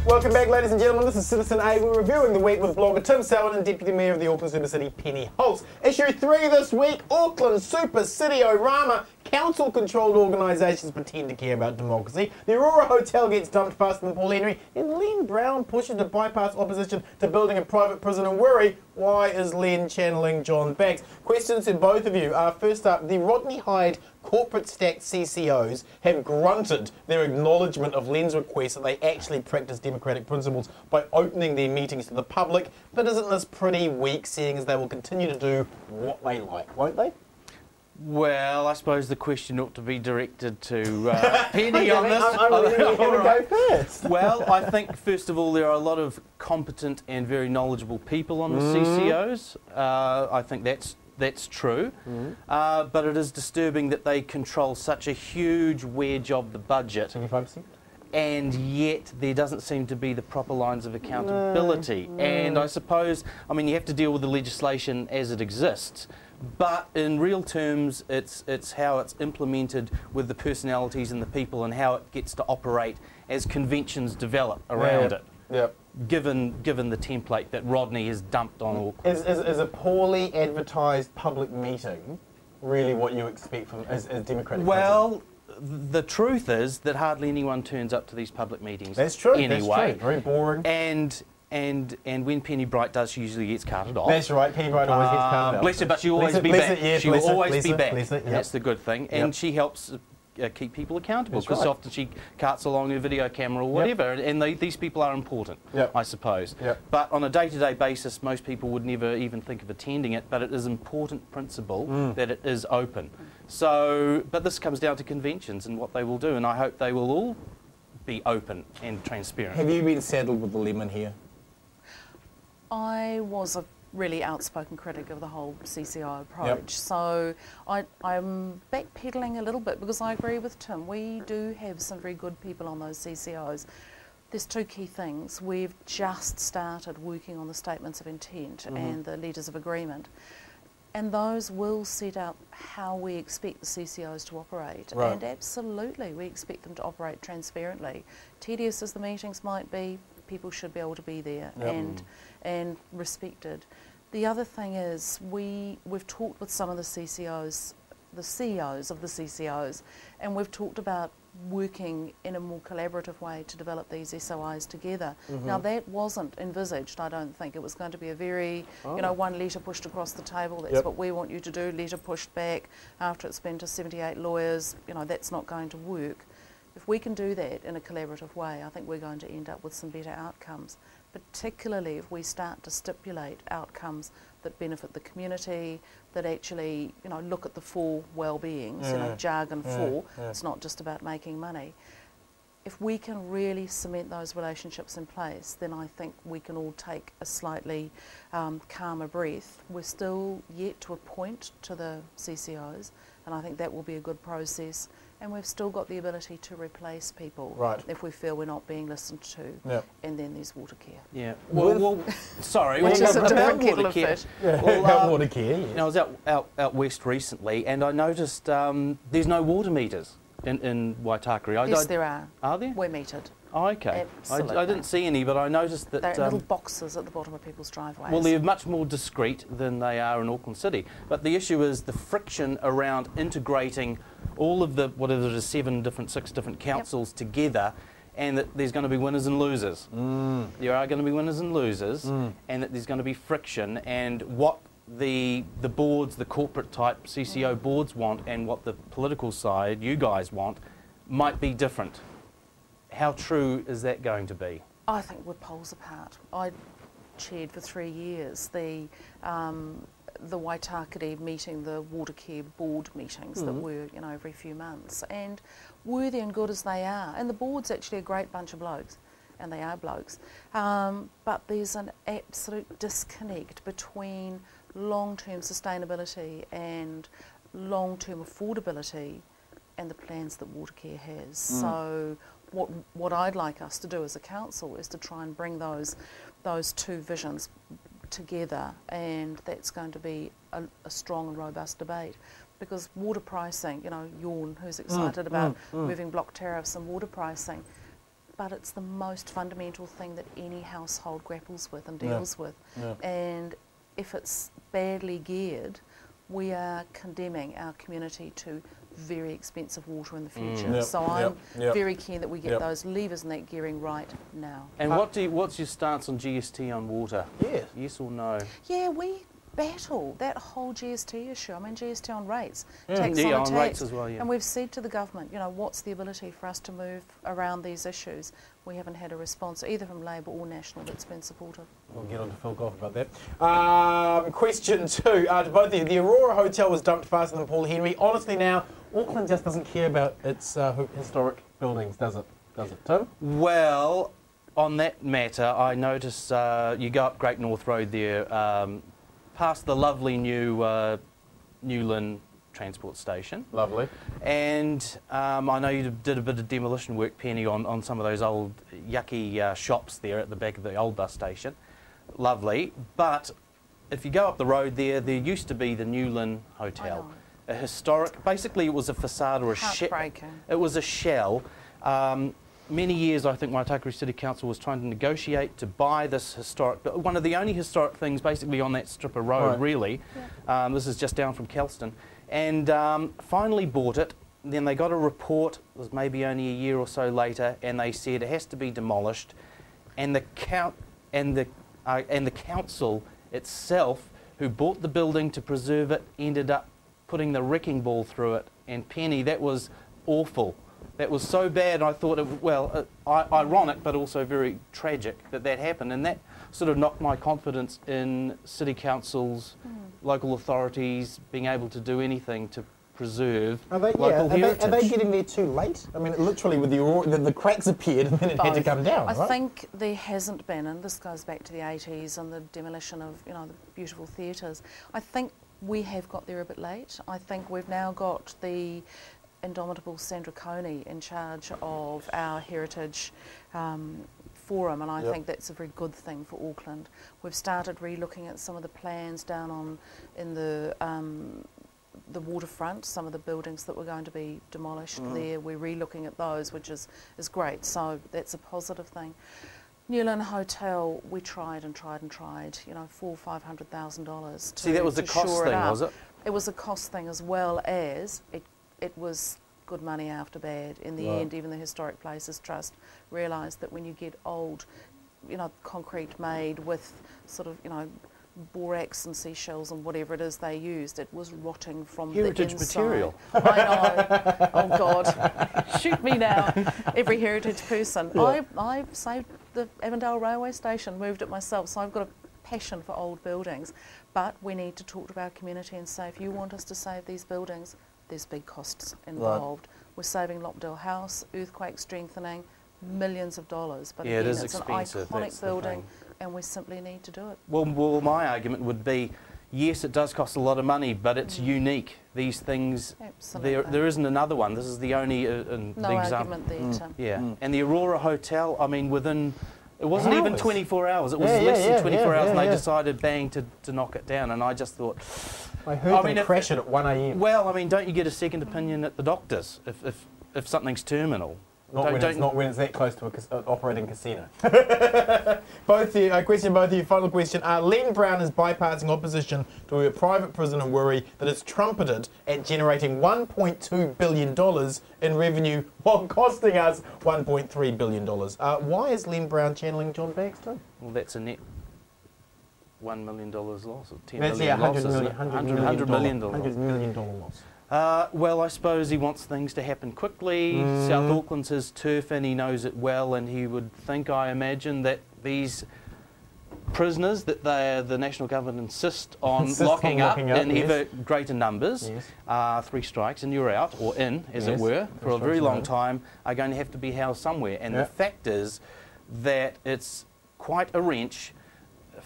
Welcome back, ladies and gentlemen. This is Citizen A. We're reviewing the week with blogger Tim Salmon and Deputy Mayor of the Auckland Super City, Penny Holtz. Issue 3 this week, Auckland Super City Orama. Council-controlled organisations pretend to care about democracy. The Aurora Hotel gets dumped faster than Paul Henry. And Len Brown pushes to bypass opposition to building a private prison in Wiri. Why is Len channeling John Banks? Questions to both of you. First up, the Rodney Hyde corporate stacked CCOs have grunted their acknowledgement of Len's request that they actually practice democratic principles by opening their meetings to the public. But isn't this pretty weak, seeing as they will continue to do what they like, won't they? Well, I suppose the question ought to be directed to Penny on this. I'm going to go first. Well, I think, first of all, there are a lot of competent and very knowledgeable people on the CCOs. I think that's true. But it is disturbing that they control such a huge wedge of the budget. 25%? And yet there doesn't seem to be the proper lines of accountability. And I suppose, I mean, you have to deal with the legislation as it exists. But in real terms, it's how it's implemented with the personalities and the people and how it gets to operate as conventions develop around it. Yep. Given the template that Rodney has dumped on Auckland. Is a poorly advertised public meeting really what you expect from as democratic? Well, the truth is that hardly anyone turns up to these public meetings. That's true. Anyway, that's true. Very boring. And when Penny Bright does, she usually gets carted off. That's right. Penny Bright always gets carted off. Bless her, but she'll always be back. She will always be back. And that's the good thing. And she helps keep people accountable, because often she carts along her video camera or whatever, and these people are important, I suppose. But on a day-to-day basis, most people would never even think of attending it, but it is an important principle that it is open. So, but this comes down to conventions and what they will do, and I hope they will all be open and transparent. Have you been saddled with the lemon here? I was a really outspoken critic of the whole CCO approach, so I'm backpedaling a little bit, because I agree with Tim. We do have some very good people on those CCOs. There's two key things. We've just started working on the statements of intent and the letters of agreement, and those will set up how we expect the CCOs to operate. And absolutely, we expect them to operate transparently. Tedious as the meetings might be, people should be able to be there and respected. The other thing is we've talked with some of the CCOs, the CEOs of the CCOs, and we've talked about working in a more collaborative way to develop these SOIs together. Now that wasn't envisaged, I don't think. It was going to be a very, you know, one letter pushed across the table, that's what we want you to do, letter pushed back after it's been to 78 lawyers, you know, that's not going to work. If we can do that in a collaborative way, I think we're going to end up with some better outcomes, particularly if we start to stipulate outcomes that benefit the community, that actually, you know, look at the four well-beings, you know, jargon four, it's not just about making money. If we can really cement those relationships in place, then I think we can all take a slightly calmer breath. We're still yet to appoint to the CCOs, and I think that will be a good process. And we've still got the ability to replace people if we feel we're not being listened to. And then there's water care. Well, sorry. Which is a different kettle of fish. About water care, I was out west recently, and I noticed there's no water meters in Waitakere. Yes, there are. Are there? We're metered. Oh, okay. I didn't see any, but I noticed that... They're little boxes at the bottom of people's driveways. Well, they're much more discreet than they are in Auckland City. But the issue is the friction around integrating all of the, whatever it is, 6 different councils together, and that there's going to be winners and losers. There are going to be winners and losers, and that there's going to be friction, and what the boards, the corporate type CCO boards want, and what the political side, you guys want, might be different. How true is that going to be? I think we're poles apart. I chaired for 3 years the Waitakere meeting, the water care board meetings that were, you know, every few months, and worthy and good as they are, and the board's actually a great bunch of blokes, and they are blokes, but there's an absolute disconnect between long-term sustainability and long-term affordability and the plans that Watercare has. So what I'd like us to do as a council is to try and bring those two visions together, and that's going to be a strong and robust debate, because water pricing, you know, Yawn, who's excited about moving block tariffs and water pricing, but it's the most fundamental thing that any household grapples with and deals with. And if it's badly geared, we are condemning our community to very expensive water in the future. So I'm very keen that we get those levers and that gearing right now. And what's your stance on GST on water? Yes or no? Yeah, we battle that whole GST issue. I mean, GST on rates, tax on tax. rates as well, And we've said to the government, you know, what's the ability for us to move around these issues? We haven't had a response either from Labor or National that's been supportive. We'll get on to Phil Goff about that. Question 2, to both of you. The Aurora Hotel was dumped faster than Paul Henry. Honestly now, Auckland just doesn't care about its historic buildings, does it? Does it, Tim? Well, on that matter, I notice you go up Great North Road there, past the lovely new Newland Transport Station. Lovely. And I know you did a bit of demolition work, Penny, on some of those old yucky shops there at the back of the old bus station. Lovely. But if you go up the road there, there used to be the Newland Hotel. A historic, basically it was a facade or a shell. It was a shell. Many years, I think, Waitakere City Council was trying to negotiate to buy this historic, one of the only historic things basically on that strip of road, really. This is just down from Kelston. And finally bought it. Then they got a report, it was maybe only a year or so later, and they said it has to be demolished. And the council itself, who bought the building to preserve it, ended up putting the wrecking ball through it. And Penny, that was awful. That was so bad, I thought, ironic, but also very tragic that happened. And that sort of knocked my confidence in city councils, local authorities, being able to do anything to preserve local heritage. Are they getting there too late? I mean, literally, with the cracks appeared and then it had to come down, I think there hasn't been, and this goes back to the 80s and the demolition of, you know, the beautiful theatres. I think we have got there a bit late. I think we've now got the indomitable Sandra Coney in charge of our heritage forum, and I think that's a very good thing for Auckland. We've started re-looking at some of the plans down in the waterfront, some of the buildings that were going to be demolished there. We're re-looking at those, which is great, so that's a positive thing. Newland Hotel, we tried and tried and tried, you know, $400,000 or $500,000 to See, that was a cost thing, was it? It was a cost thing, as well as it was good money after bad. In the end, even the Historic Places Trust realised that when you get old, you know, concrete made with sort of, you know, borax and seashells and whatever it is they used, it was rotting from the inside. Heritage material. I know. Oh God, shoot me now. Every heritage person. I saved the Avondale Railway Station, moved it myself, so I've got a passion for old buildings. But we need to talk to our community and say, if you want us to save these buildings, there's big costs involved. We're saving Lopdale House, earthquake strengthening, millions of dollars. But again, it's an iconic building, and we simply need to do it. Well, my argument would be, yes, it does cost a lot of money, but it's unique. These things, there isn't another one. This is the only no argument there, Tim. Yeah, and the Aurora Hotel, I mean, within, it wasn't even 24 hours. It was less than 24 hours, and they decided, bang, to knock it down. And I just thought, I heard them crash it at 1 a.m. Well, I mean, don't you get a second opinion at the doctors if something's terminal? Not when it's that close to an operating casino. Question both of you. Final question. Len Brown is bypassing opposition to a private prison in Wiri that is trumpeted at generating $1.2 billion in revenue while costing us $1.3 billion. Why is Len Brown channeling John Baxter? Well, that's a net $1 million loss, or $10 million loss. $100 million loss. Well, I suppose he wants things to happen quickly. South Auckland's his turf and he knows it well, and he would think, I imagine, that these prisoners that the national government insist on locking up in ever greater numbers, 3 strikes and you're out, or in, as it were, for a very long time, are going to have to be housed somewhere. And the fact is that it's quite a wrench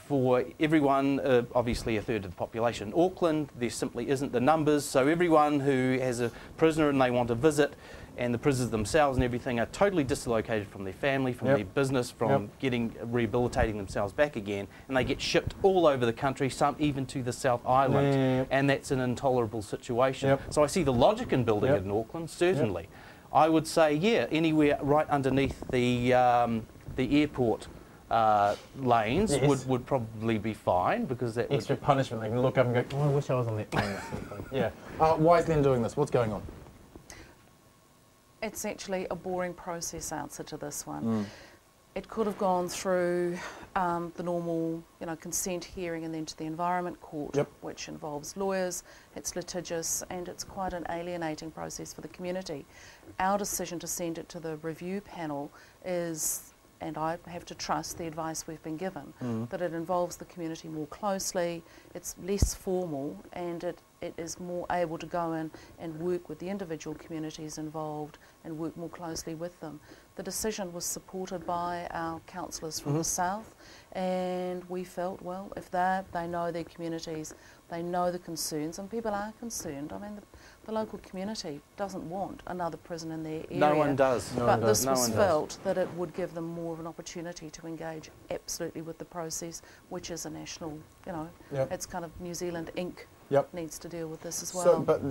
for everyone, obviously a third of the population. Auckland, there simply isn't the numbers, so everyone who has a prisoner and they want to visit, and the prisoners themselves and everything are totally dislocated from their family, from their business, from rehabilitating themselves back again, and they get shipped all over the country, some even to the South Island, and that's an intolerable situation. So I see the logic in building it in Auckland, certainly. I would say, yeah, anywhere right underneath the airport lanes Yes. would probably be fine, because that Extra punishment. They can look up and go, oh, I wish I was on that plane. Yeah. Why is Len doing this? What's going on? It's actually a boring process answer to this one. It could have gone through the normal, consent hearing and then to the Environment Court, which involves lawyers. It's litigious and it's quite an alienating process for the community. Our decision to send it to the review panel is, and I have to trust the advice we've been given, that it involves the community more closely, it's less formal, and it is more able to go in and work with the individual communities involved and work more closely with them. The decision was supported by our councillors from the south, and we felt, well, if they know their communities, they know the concerns, and people are concerned. I mean, the local community doesn't want another prison in their area. No one does. But this was felt that it would give them more of an opportunity to engage absolutely with the process, which is a national, it's kind of New Zealand Inc. needs to deal with this as well. So, but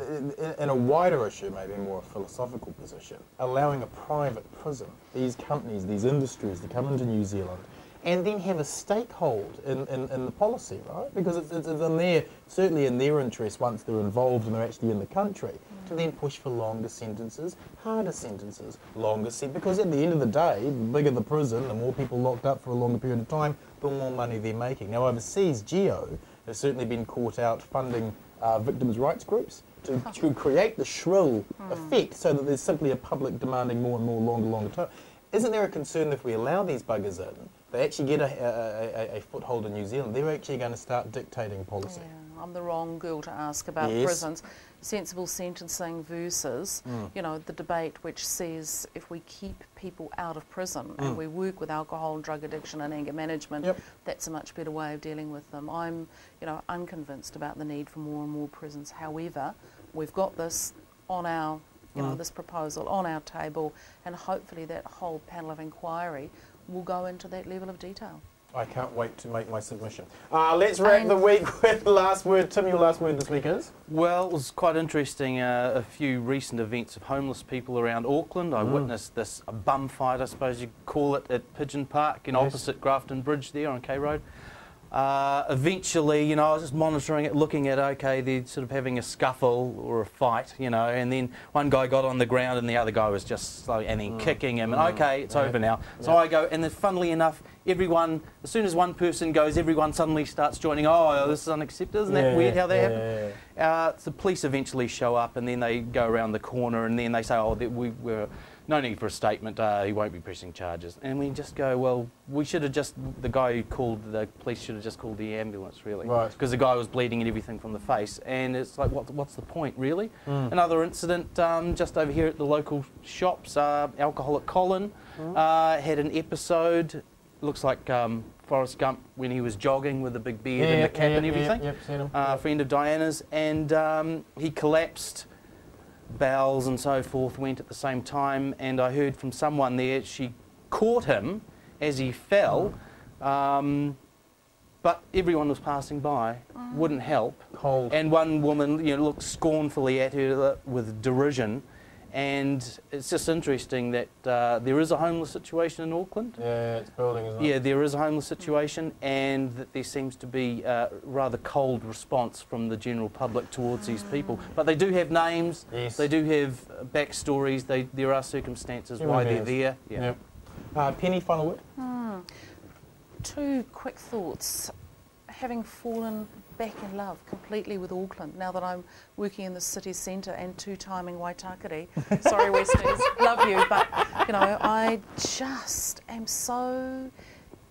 in a wider issue, maybe more a philosophical position, allowing a private prison, these companies, these industries to come into New Zealand and then have a stakehold in the policy, right? Because it's in their, certainly in their interest, once they're involved and they're actually in the country, to then push for longer sentences, harder sentences, longer sentences. Because at the end of the day, the bigger the prison, the more people locked up for a longer period of time, the more money they're making. Now, overseas, Geo has certainly been caught out funding victims' rights groups to create the shrill effect, so that there's simply a public demanding more and more longer time. Isn't there a concern that if we allow these buggers in, they actually get a foothold in New Zealand, they're actually going to start dictating policy? Yeah, I'm the wrong girl to ask about prisons. Sensible sentencing versus, the debate which says if we keep people out of prison and we work with alcohol and drug addiction and anger management, that's a much better way of dealing with them. I'm, unconvinced about the need for more and more prisons. However, we've got this on our, this proposal on our table, and hopefully that whole panel of inquiry will go into that level of detail. I can't wait to make my submission. Let's wrap the week with the last word. Tim, your last word this week is? Well, it was quite interesting, a few recent events of homeless people around Auckland. I witnessed this, a bum fight, I suppose you'd call it, at Pigeon Park, opposite Grafton Bridge there on K Road. Eventually, I was just monitoring it, looking at, okay, they're sort of having a scuffle or a fight, and then one guy got on the ground and the other guy was just slowly, and then kicking him, and okay, it's over now. So I go, and then funnily enough, everyone, as soon as one person goes, everyone suddenly starts joining, oh, this is unacceptable, isn't that weird how that happened? The police eventually show up, and then they go around the corner, and then they say, oh, we're no need for a statement, he won't be pressing charges. And we just go, well, we should have just, the guy who called the police should have just called the ambulance, really. Right. Because the guy was bleeding and everything from the face. And it's like, what's the point, really? Another incident just over here at the local shops, Alcoholic Colin had an episode, looks like Forrest Gump when he was jogging with a big beard and the cap and everything. Seen him. Friend of Diana's. And he collapsed. Bowels and so forth went at the same time, and I heard from someone there she caught him as he fell, but everyone was passing by, wouldn't help. Cold. And one woman looked scornfully at her with derision, and it's just interesting that there is a homeless situation in Auckland. Yeah, it's building, isn't it? Yeah, there is a homeless situation, and that there seems to be a rather cold response from the general public towards these people. But they do have names, they do have backstories, there are circumstances why they're there. Yeah. Penny, final word? Two quick thoughts. Having fallen back in love completely with Auckland, now that I'm working in the city centre and two-timing Waitakere. Sorry, Westies, love you, but I just am so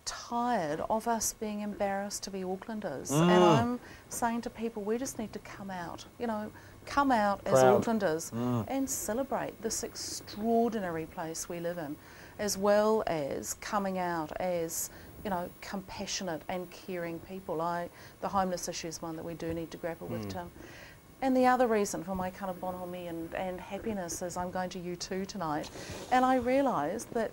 tired of us being embarrassed to be Aucklanders. And I'm saying to people, we just need to come out, come out as Aucklanders and celebrate this extraordinary place we live in, as well as coming out as compassionate and caring people. The homeless issue is one that we do need to grapple with, Tim. And the other reason for my kind of bonhomie and happiness is I'm going to U2 tonight, and I realised that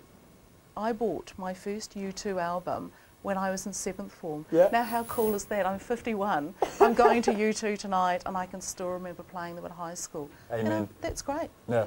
I bought my first U2 album when I was in 7th form. Now how cool is that? I'm 51, I'm going to U2 tonight, and I can still remember playing them at high school. Amen. That's great. Yeah.